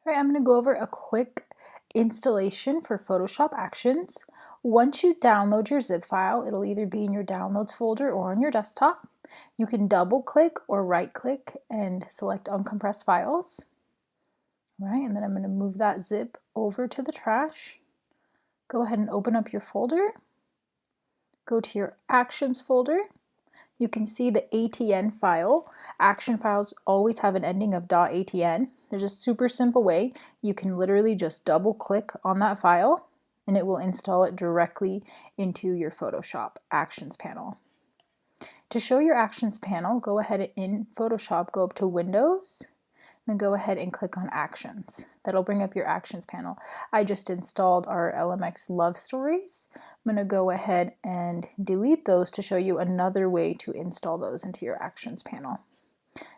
All right, I'm going to go over a quick installation for Photoshop Actions. Once you download your zip file, it'll either be in your downloads folder or on your desktop. You can double click or right click and select uncompressed files. All right, and then I'm going to move that zip over to the trash. Go ahead and open up your folder. Go to your Actions folder. You can see the ATN file. Action files always have an ending of .atn. There's a super simple way. You can literally just double click on that file and it will install it directly into your Photoshop Actions panel. To show your Actions panel, go ahead in Photoshop, go up to Windows, then go ahead and click on Actions. That'll bring up your Actions panel. I just installed our LMX Love Stories. I'm going to go ahead and delete those to show you another way to install those into your Actions panel.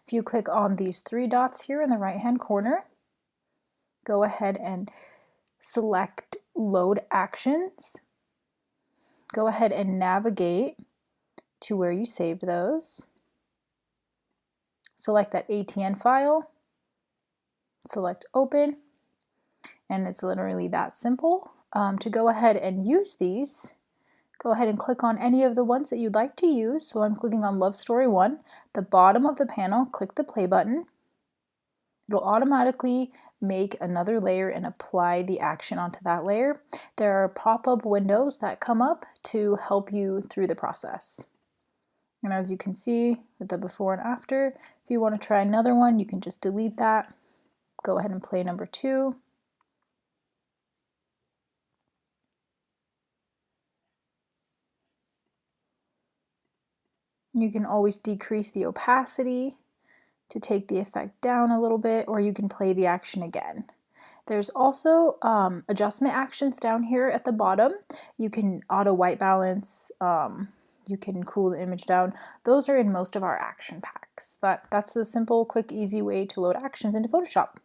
If you click on these three dots here in the right hand corner, go ahead and select Load Actions. Go ahead and navigate to where you saved those. Select that ATN file. Select Open, and it's literally that simple. To go ahead and use these, go ahead and click on any of the ones that you'd like to use. So I'm clicking on Love Story 1. The bottom of the panel, click the play button. It'll automatically make another layer and apply the action onto that layer. There are pop-up windows that come up to help you through the process. And as you can see with the before and after, if you want to try another one, you can just delete that. Go ahead and play number 2. You can always decrease the opacity to take the effect down a little bit, or you can play the action again. There's also adjustment actions down here at the bottom. You can auto white balance, you can cool the image down. Those are in most of our action packs, but that's the simple, quick, easy way to load actions into Photoshop.